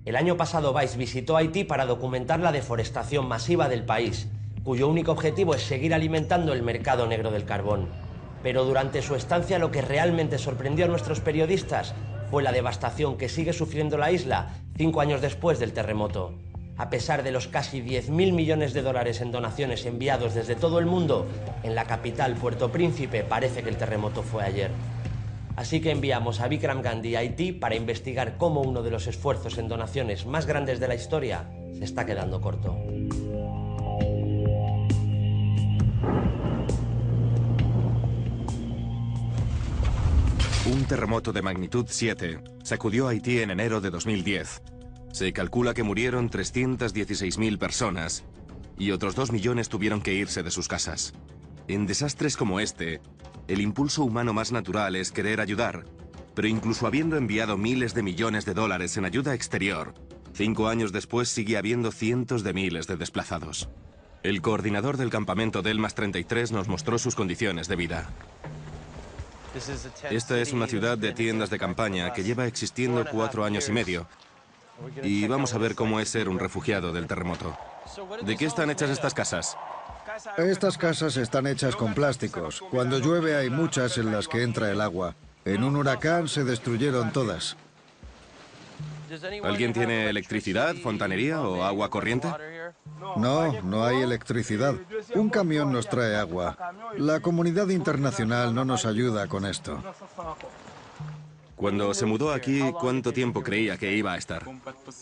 El año pasado Vice visitó Haití para documentar la deforestación masiva del país, cuyo único objetivo es seguir alimentando el mercado negro del carbón. Pero durante su estancia lo que realmente sorprendió a nuestros periodistas fue la devastación que sigue sufriendo la isla 5 años después del terremoto. A pesar de los casi 10.000 millones de dólares en donaciones enviados desde todo el mundo, en la capital, Puerto Príncipe, parece que el terremoto fue ayer. Así que enviamos a Bikram Gandhi a Haití para investigar cómo uno de los esfuerzos en donaciones más grandes de la historia se está quedando corto. Un terremoto de magnitud 7 sacudió Haití en enero de 2010. Se calcula que murieron 316.000 personas y otros 2 millones tuvieron que irse de sus casas. En desastres como este, el impulso humano más natural es querer ayudar, pero incluso habiendo enviado miles de millones de dólares en ayuda exterior, 5 años después sigue habiendo cientos de miles de desplazados. El coordinador del campamento Delmas 33 nos mostró sus condiciones de vida. Esta es una ciudad de tiendas de campaña que lleva existiendo 4 años y medio. Y vamos a ver cómo es ser un refugiado del terremoto. ¿De qué están hechas estas casas? Estas casas están hechas con plásticos. Cuando llueve hay muchas en las que entra el agua. En un huracán se destruyeron todas. ¿Alguien tiene electricidad, fontanería o agua corriente? No, no hay electricidad. Un camión nos trae agua. La comunidad internacional no nos ayuda con esto. Cuando se mudó aquí, ¿cuánto tiempo creía que iba a estar?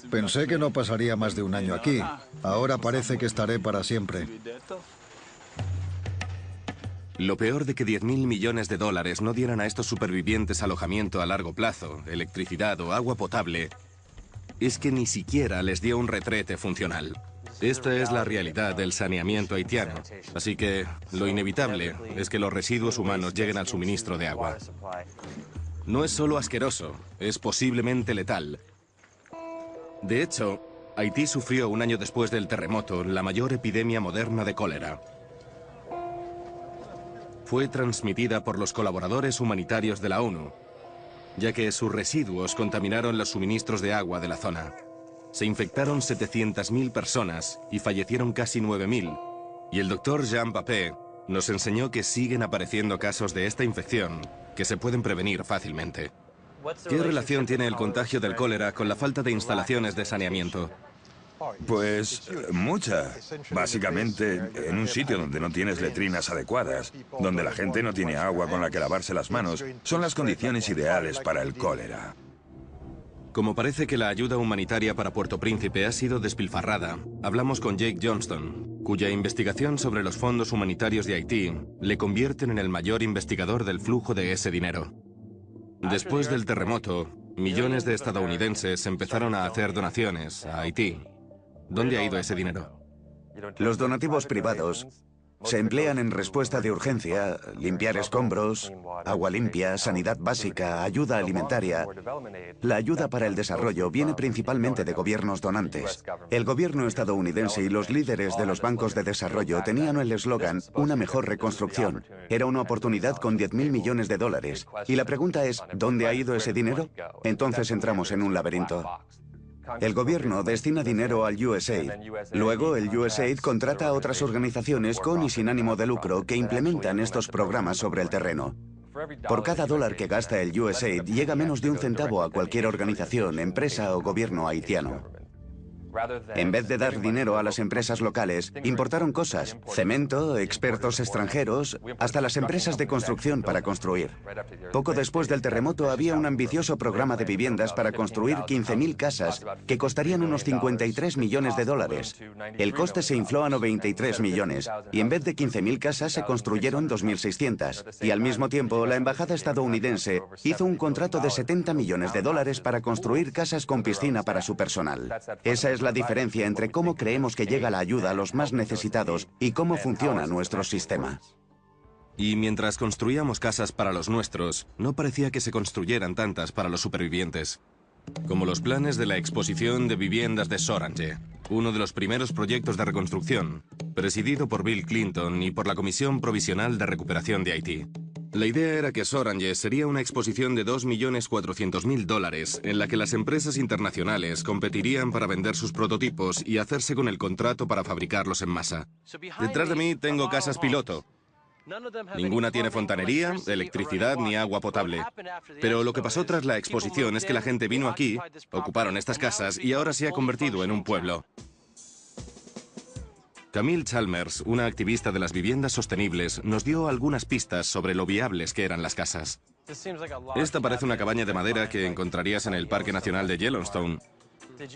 Pensé que no pasaría más de un año aquí. Ahora parece que estaré para siempre. Lo peor de que 10.000 millones de dólares no dieran a estos supervivientes alojamiento a largo plazo, electricidad o agua potable, es que ni siquiera les dio un retrete funcional. Esta es la realidad del saneamiento haitiano. Así que lo inevitable es que los residuos humanos lleguen al suministro de agua. No es solo asqueroso, es posiblemente letal. De hecho, Haití sufrió un año después del terremoto la mayor epidemia moderna de cólera. Fue transmitida por los colaboradores humanitarios de la ONU, ya que sus residuos contaminaron los suministros de agua de la zona. Se infectaron 700.000 personas y fallecieron casi 9.000. Y el doctor Jean Papé nos enseñó que siguen apareciendo casos de esta infección que se pueden prevenir fácilmente. ¿Qué relación tiene el contagio del cólera con la falta de instalaciones de saneamiento? Pues mucha. Básicamente, en un sitio donde no tienes letrinas adecuadas, donde la gente no tiene agua con la que lavarse las manos, son las condiciones ideales para el cólera. Como parece que la ayuda humanitaria para Puerto Príncipe ha sido despilfarrada, hablamos con Jake Johnston, cuya investigación sobre los fondos humanitarios de Haití le convierten en el mayor investigador del flujo de ese dinero. Después del terremoto, millones de estadounidenses empezaron a hacer donaciones a Haití. ¿Dónde ha ido ese dinero? Los donativos privados se emplean en respuesta de urgencia, limpiar escombros, agua limpia, sanidad básica, ayuda alimentaria. La ayuda para el desarrollo viene principalmente de gobiernos donantes. El gobierno estadounidense y los líderes de los bancos de desarrollo tenían el eslogan «Una mejor reconstrucción». Era una oportunidad con 10.000 millones de dólares. Y la pregunta es, ¿dónde ha ido ese dinero? Entonces entramos en un laberinto. El gobierno destina dinero al USAID. Luego, el USAID contrata a otras organizaciones con y sin ánimo de lucro que implementan estos programas sobre el terreno. Por cada dólar que gasta el USAID, llega menos de un centavo a cualquier organización, empresa o gobierno haitiano. En vez de dar dinero a las empresas locales, importaron cosas, cemento, expertos extranjeros, hasta las empresas de construcción para construir. Poco después del terremoto había un ambicioso programa de viviendas para construir 15.000 casas que costarían unos 53 millones de dólares. El coste se infló a 93 millones y en vez de 15.000 casas se construyeron 2.600. Y al mismo tiempo, la embajada estadounidense hizo un contrato de 70 millones de dólares para construir casas con piscina para su personal. Esa es la diferencia entre cómo creemos que llega la ayuda a los más necesitados y cómo funciona nuestro sistema. Y mientras construíamos casas para los nuestros, no parecía que se construyeran tantas para los supervivientes. Como los planes de la exposición de viviendas de Sorange, uno de los primeros proyectos de reconstrucción, presidido por Bill Clinton y por la Comisión Provisional de Recuperación de Haití. La idea era que Sorange sería una exposición de $2.400.000 en la que las empresas internacionales competirían para vender sus prototipos y hacerse con el contrato para fabricarlos en masa. Detrás de mí tengo casas piloto. Ninguna tiene fontanería, electricidad ni agua potable. Pero lo que pasó tras la exposición es que la gente vino aquí, ocuparon estas casas y ahora se ha convertido en un pueblo. Camille Chalmers, una activista de las viviendas sostenibles, nos dio algunas pistas sobre lo viables que eran las casas. Esta parece una cabaña de madera que encontrarías en el Parque Nacional de Yellowstone.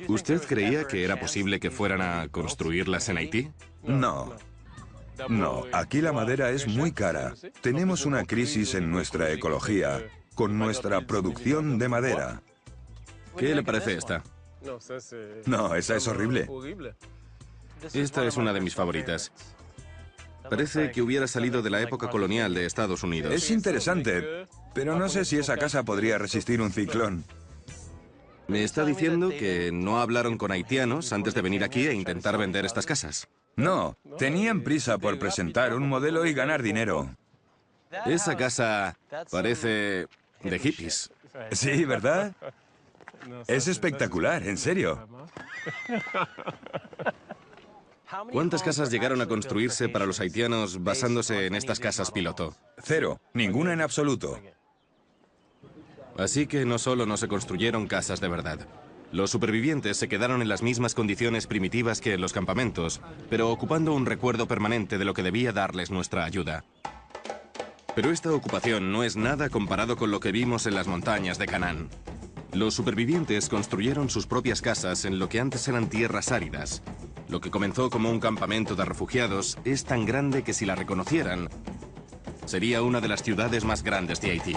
¿Usted creía que era posible que fueran a construirlas en Haití? No. No, aquí la madera es muy cara. Tenemos una crisis en nuestra ecología, con nuestra producción de madera. ¿Qué le parece esta? No, esa es horrible. Esta es una de mis favoritas. Parece que hubiera salido de la época colonial de Estados Unidos. Es interesante, pero no sé si esa casa podría resistir un ciclón. ¿Me está diciendo que no hablaron con haitianos antes de venir aquí e intentar vender estas casas? No, tenían prisa por presentar un modelo y ganar dinero. Esa casa parece de hippies. Sí, ¿verdad? Es espectacular, en serio. ¿Cuántas casas llegaron a construirse para los haitianos basándose en estas casas piloto? 0, ninguna en absoluto. Así que no solo no se construyeron casas de verdad. Los supervivientes se quedaron en las mismas condiciones primitivas que en los campamentos, pero ocupando un recuerdo permanente de lo que debía darles nuestra ayuda. Pero esta ocupación no es nada comparado con lo que vimos en las montañas de Canaán. Los supervivientes construyeron sus propias casas en lo que antes eran tierras áridas. Lo que comenzó como un campamento de refugiados es tan grande que si la reconocieran, sería una de las ciudades más grandes de Haití.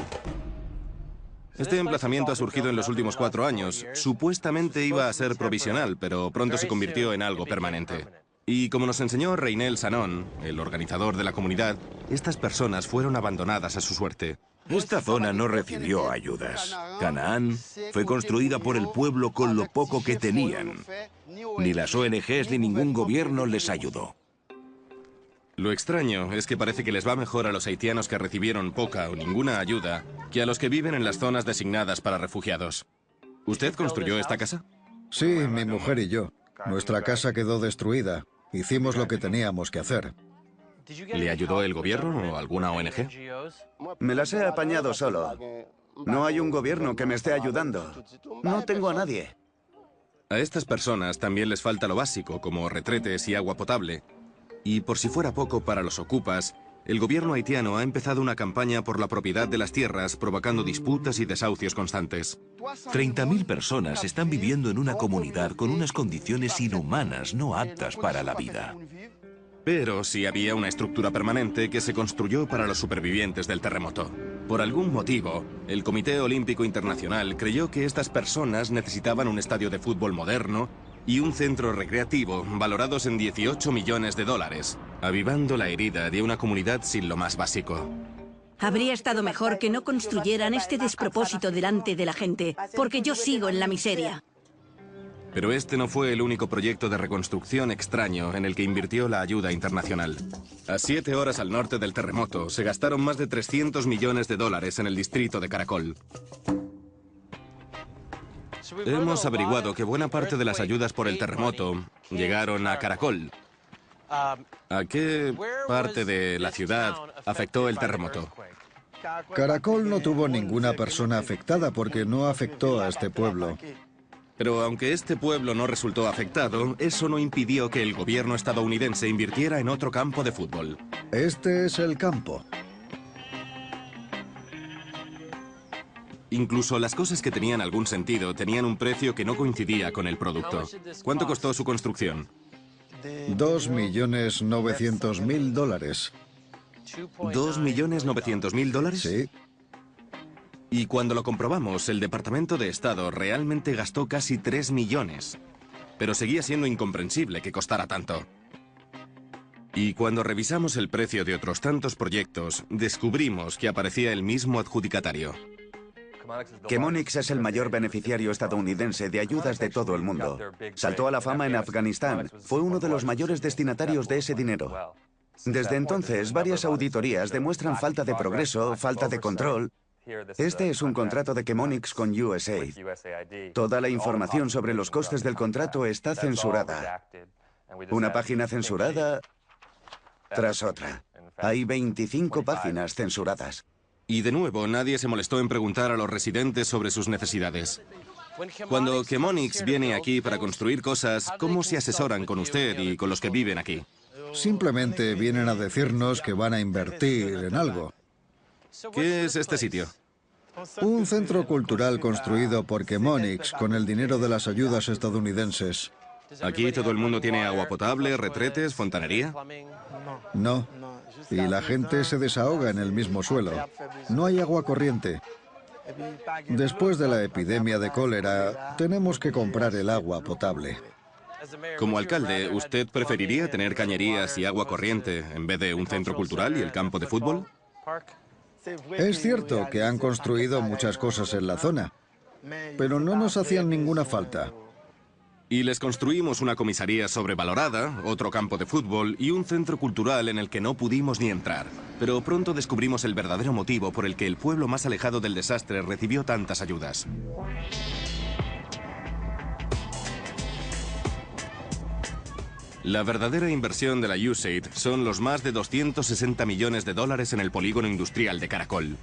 Este emplazamiento ha surgido en los últimos 4 años. Supuestamente iba a ser provisional, pero pronto se convirtió en algo permanente. Y como nos enseñó Reynel Sanon, el organizador de la comunidad, estas personas fueron abandonadas a su suerte. Esta zona no recibió ayudas. Canaán fue construida por el pueblo con lo poco que tenían. Ni las ONGs ni ningún gobierno les ayudó. Lo extraño es que parece que les va mejor a los haitianos que recibieron poca o ninguna ayuda que a los que viven en las zonas designadas para refugiados. ¿Usted construyó esta casa? Sí, mi mujer y yo. Nuestra casa quedó destruida. Hicimos lo que teníamos que hacer. ¿Le ayudó el gobierno o alguna ONG? Me las he apañado solo. No hay un gobierno que me esté ayudando. No tengo a nadie. A estas personas también les falta lo básico, como retretes y agua potable. Y por si fuera poco para los ocupas, el gobierno haitiano ha empezado una campaña por la propiedad de las tierras, provocando disputas y desahucios constantes. 30.000 personas están viviendo en una comunidad con unas condiciones inhumanas, no aptas para la vida. Pero sí había una estructura permanente que se construyó para los supervivientes del terremoto. Por algún motivo, el Comité Olímpico Internacional creyó que estas personas necesitaban un estadio de fútbol moderno y un centro recreativo valorados en $18 millones, avivando la herida de una comunidad sin lo más básico. Habría estado mejor que no construyeran este despropósito delante de la gente, porque yo sigo en la miseria. Pero este no fue el único proyecto de reconstrucción extraño en el que invirtió la ayuda internacional. A 7 horas al norte del terremoto, se gastaron más de $300 millones en el distrito de Caracol. Hemos averiguado que buena parte de las ayudas por el terremoto llegaron a Caracol. ¿A qué parte de la ciudad afectó el terremoto? Caracol no tuvo ninguna persona afectada porque no afectó a este pueblo. Pero aunque este pueblo no resultó afectado, eso no impidió que el gobierno estadounidense invirtiera en otro campo de fútbol. Este es el campo. Incluso las cosas que tenían algún sentido tenían un precio que no coincidía con el producto. ¿Cuánto costó su construcción? $2.900.000. ¿$2.900.000? Sí. Y cuando lo comprobamos, el Departamento de Estado realmente gastó casi 3 millones. Pero seguía siendo incomprensible que costara tanto. Y cuando revisamos el precio de otros tantos proyectos, descubrimos que aparecía el mismo adjudicatario. Chemonix es el mayor beneficiario estadounidense de ayudas de todo el mundo. Saltó a la fama en Afganistán. Fue uno de los mayores destinatarios de ese dinero. Desde entonces, varias auditorías demuestran falta de progreso, falta de control. Este es un contrato de Chemonix con USAID. Toda la información sobre los costes del contrato está censurada. Una página censurada tras otra. Hay 25 páginas censuradas. Y de nuevo, nadie se molestó en preguntar a los residentes sobre sus necesidades. Cuando Chemonix viene aquí para construir cosas, ¿cómo se asesoran con usted y con los que viven aquí? Simplemente vienen a decirnos que van a invertir en algo. ¿Qué es este sitio? Un centro cultural construido por Chemonix con el dinero de las ayudas estadounidenses. ¿Aquí todo el mundo tiene agua potable, retretes, fontanería? No. Y la gente se desahoga en el mismo suelo. No hay agua corriente. Después de la epidemia de cólera, tenemos que comprar el agua potable. Como alcalde, ¿usted preferiría tener cañerías y agua corriente en vez de un centro cultural y el campo de fútbol? Es cierto que han construido muchas cosas en la zona, pero no nos hacían ninguna falta. Y les construimos una comisaría sobrevalorada, otro campo de fútbol y un centro cultural en el que no pudimos ni entrar. Pero pronto descubrimos el verdadero motivo por el que el pueblo más alejado del desastre recibió tantas ayudas. La verdadera inversión de la USAID son los más de 260 millones de dólares en el polígono industrial de Caracol,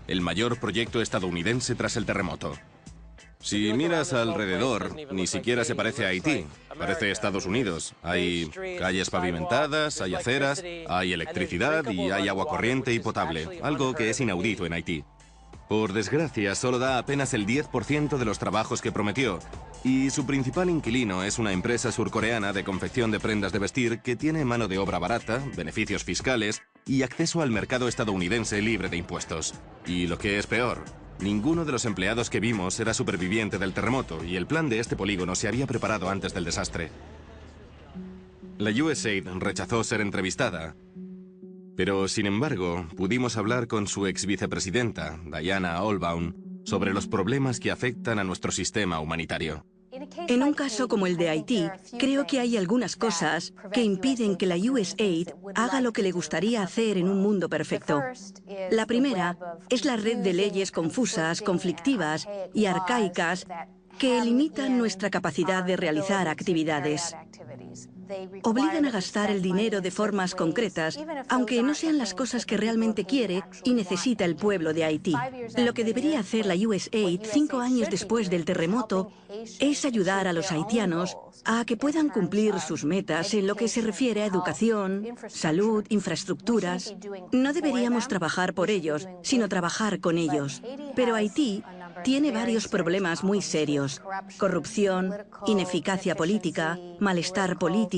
el mayor proyecto estadounidense tras el terremoto. Si miras alrededor, ni siquiera se parece a Haití, parece Estados Unidos. Hay calles pavimentadas, hay aceras, hay electricidad y hay agua corriente y potable, algo que es inaudito en Haití. Por desgracia, solo da apenas el 10% de los trabajos que prometió, y su principal inquilino es una empresa surcoreana de confección de prendas de vestir que tiene mano de obra barata, beneficios fiscales y acceso al mercado estadounidense libre de impuestos. Y lo que es peor, ninguno de los empleados que vimos era superviviente del terremoto y el plan de este polígono se había preparado antes del desastre. La USAID rechazó ser entrevistada, pero sin embargo pudimos hablar con su ex vicepresidenta, Diana Allbaum, sobre los problemas que afectan a nuestro sistema humanitario. En un caso como el de Haití, creo que hay algunas cosas que impiden que la USAID haga lo que le gustaría hacer en un mundo perfecto. La primera es la red de leyes confusas, conflictivas y arcaicas que limitan nuestra capacidad de realizar actividades. Obligan a gastar el dinero de formas concretas, aunque no sean las cosas que realmente quiere y necesita el pueblo de Haití. Lo que debería hacer la USAID 5 años después del terremoto es ayudar a los haitianos a que puedan cumplir sus metas en lo que se refiere a educación, salud, infraestructuras. No deberíamos trabajar por ellos, sino trabajar con ellos. Pero Haití tiene varios problemas muy serios: corrupción, ineficacia política, malestar político.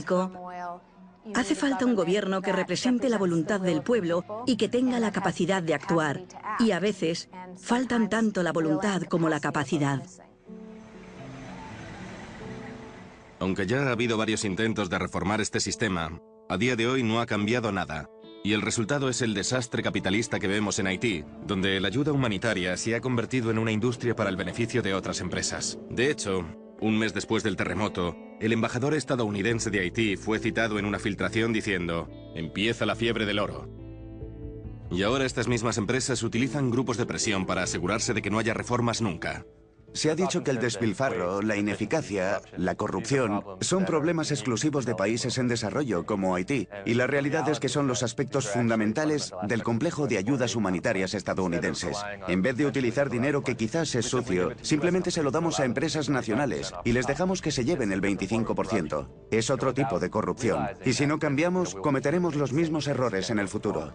Hace falta un gobierno que represente la voluntad del pueblo y que tenga la capacidad de actuar. Y a veces faltan tanto la voluntad como la capacidad. Aunque ya ha habido varios intentos de reformar este sistema, a día de hoy no ha cambiado nada. Y el resultado es el desastre capitalista que vemos en Haití, donde la ayuda humanitaria se ha convertido en una industria para el beneficio de otras empresas. De hecho, un mes después del terremoto, el embajador estadounidense de Haití fue citado en una filtración diciendo: "Empieza la fiebre del oro". Y ahora estas mismas empresas utilizan grupos de presión para asegurarse de que no haya reformas nunca. Se ha dicho que el despilfarro, la ineficacia, la corrupción son problemas exclusivos de países en desarrollo como Haití, y la realidad es que son los aspectos fundamentales del complejo de ayudas humanitarias estadounidenses. En vez de utilizar dinero que quizás es sucio, simplemente se lo damos a empresas nacionales y les dejamos que se lleven el 25%. Es otro tipo de corrupción, y si no cambiamos, cometeremos los mismos errores en el futuro.